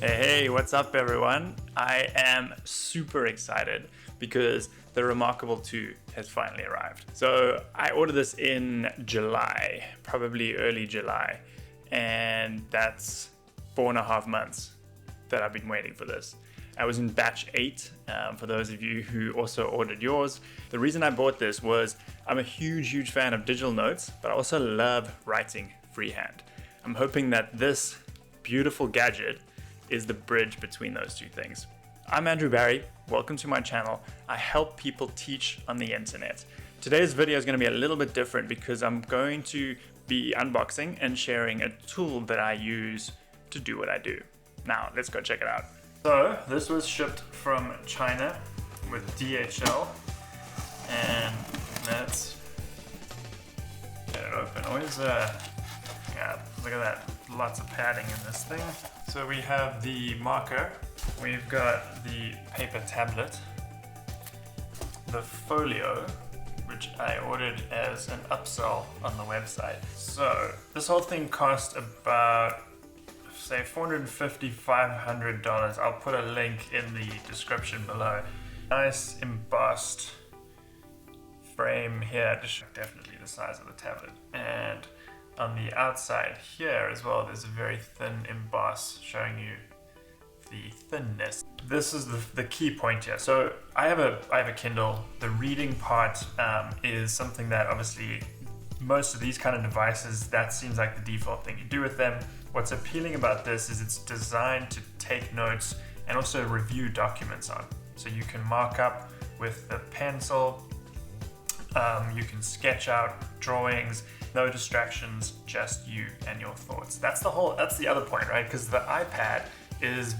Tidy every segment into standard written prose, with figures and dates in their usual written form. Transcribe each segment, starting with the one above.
Hey, what's up everyone? I am super excited because the reMarkable 2 has finally arrived. So I ordered this in July, probably early July, and that's 4.5 months that I've been waiting for this. I was in batch 8, for those of you who also ordered yours. The reason I bought this was I'm a huge fan of digital notes, but I also love writing freehand. I'm hoping that this beautiful gadget is the bridge between those two things. I'm Andrew Barry, welcome to my channel. I help people teach on the internet. Today's video is going to be a little bit different because I'm going to be unboxing and sharing a tool that I use to do what I do. Now, let's go check it out. So, this was shipped from China with DHL, and let's get it open. Always, yeah, look at that, lots of padding in this thing. So we have the marker, we've got the paper tablet, the folio, which I ordered as an upsell on the website. So this whole thing cost about, say, $450, $500. I'll put a link in the description below. Nice embossed frame here, just definitely the size of the tablet. And on the outside here as well, there's a very thin emboss showing you the thinness. This is the key point here. So I have a Kindle. The reading part is something that obviously most of these kind of devices, that seems like the default thing you do with them. What's appealing about this is it's designed to take notes and also review documents on. So you can mark up with the pencil, you can sketch out drawings, no distractions, just you and your thoughts. That's the other point, right? Because the iPad is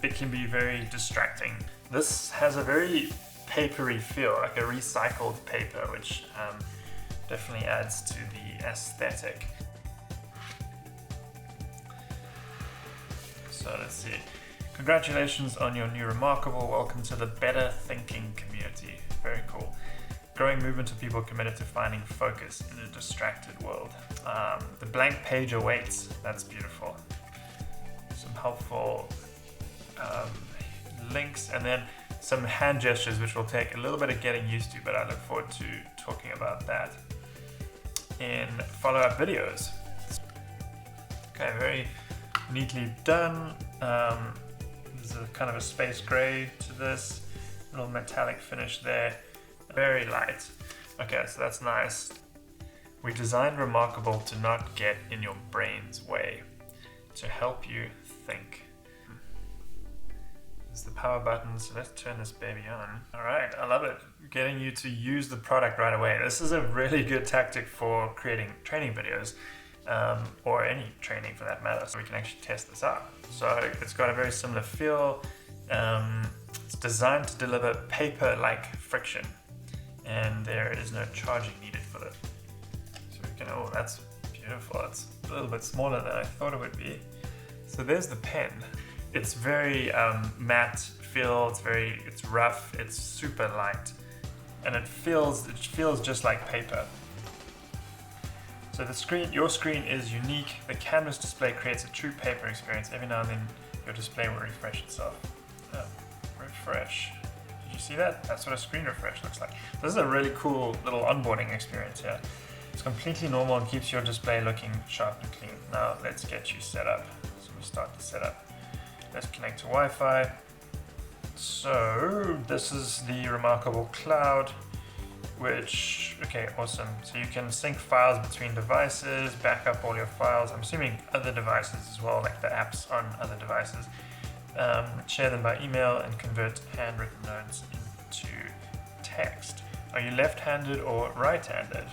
it can be very distracting. This has a very papery feel, like a recycled paper, which definitely adds to the aesthetic. So let's see. Congratulations on your new reMarkable. Welcome to the better thinking community. Very cool. Growing movement of people committed to finding focus in a distracted world. The blank page awaits. That's beautiful. Some helpful links, and then some hand gestures, which will take a little bit of getting used to, but I look forward to talking about that in follow-up videos. Okay, very neatly done. There's a kind of a space gray to this, little metallic finish there. Very light. Okay, so that's nice. We designed reMarkable to not get in your brain's way, to help you think. There's the power button, so let's turn this baby on. All right, I love it. Getting you to use the product right away. This is a really good tactic for creating training videos, or any training for that matter, so we can actually test this out. So it's got a very similar feel. It's designed to deliver paper-like friction, and there is no charging needed for it. So we can, oh, that's beautiful. It's a little bit smaller than I thought it would be. So there's the pen. It's very matte feel. It's rough. It's super light, and it feels just like paper. So your screen is unique. The canvas display creates a true paper experience. Every now and then, your display will refresh itself. Refresh. Did you see that? That's what a screen refresh looks like. This is a really cool little onboarding experience here. It's completely normal and keeps your display looking sharp and clean. Now let's get you set up. So we start the setup. Let's connect to Wi-Fi. So this is the reMarkable Cloud, which, okay, awesome. So you can sync files between devices, back up all your files. I'm assuming other devices as well, like the apps on other devices. Share them by email and convert handwritten notes into text. Are you left-handed or right-handed?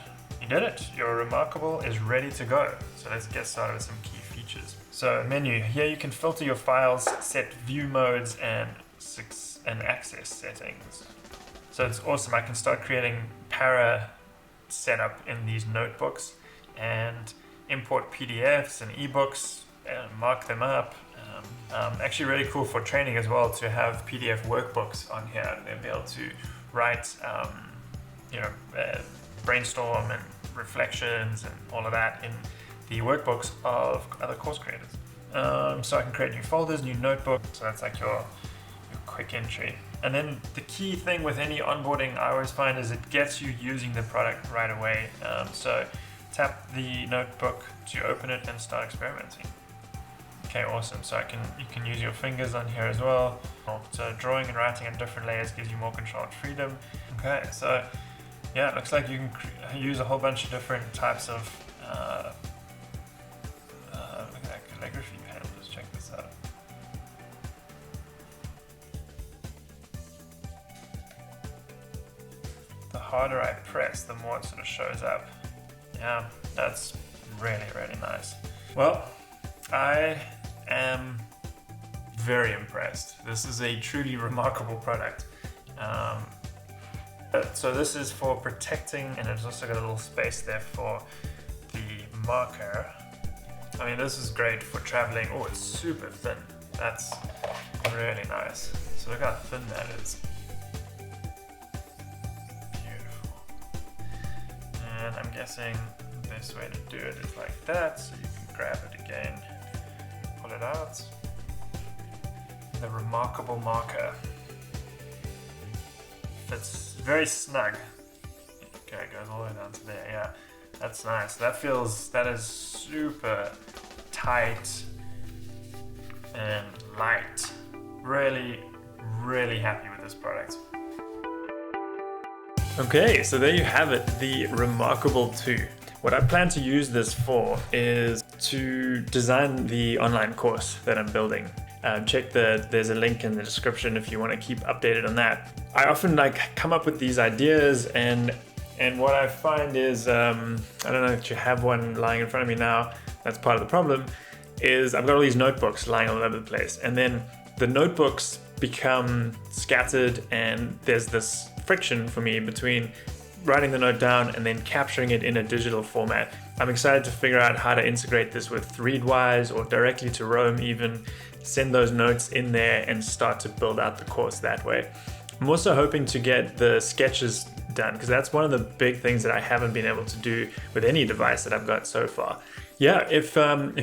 You did it! Your reMarkable is ready to go. So let's get started with some key features. So menu, here you can filter your files, set view modes and access settings. So it's awesome. I can start creating para setup in these notebooks and import PDFs and ebooks and mark them up. Actually really cool for training as well to have PDF workbooks on here. They'll be able to write brainstorm and reflections and all of that in the workbooks of other course creators. So I can create new folders, new notebooks. So that's like your quick entry. And then the key thing with any onboarding I always find is it gets you using the product right away. So tap the notebook to open it and start experimenting. Okay, awesome. So you can use your fingers on here as well. So drawing and writing on different layers gives you more control and freedom. Okay, so yeah, it looks like you can use a whole bunch of different types of look at that calligraphy pen. Let's check this out. The harder I press, the more it sort of shows up. Yeah, that's really, really nice. Well, I am very impressed. This is a truly remarkable product. So this is for protecting, and it's also got a little space there for the marker. I mean, this is great for traveling. Oh, it's super thin. That's really nice. So look how thin that is. Beautiful. And I'm guessing the best way to do it is like that. So you can grab it again, pull it out. The reMarkable marker. Fits very snug. Okay, it goes all the way down to there. Yeah, that's nice. That is super tight and light. Really, really happy with this product. Okay, so there you have it, the reMarkable 2. What I plan to use this for is to design the online course that I'm building. There's a link in the description if you want to keep updated on that. I often come up with these ideas and what I find is, I don't know if you have one lying in front of me now, that's part of the problem, is I've got all these notebooks lying all over the place, and then the notebooks become scattered and there's this friction for me between writing the note down and then capturing it in a digital format. I'm excited to figure out how to integrate this with Readwise or directly to Roam even, send those notes in there and start to build out the course that way. I'm also hoping to get the sketches done because that's one of the big things that I haven't been able to do with any device that I've got so far. Yeah, if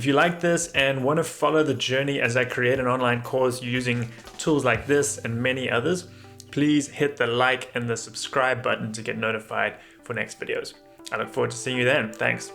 you like this and want to follow the journey as I create an online course using tools like this and many others, please hit the like and the subscribe button to get notified for next videos. I look forward to seeing you then. Thanks.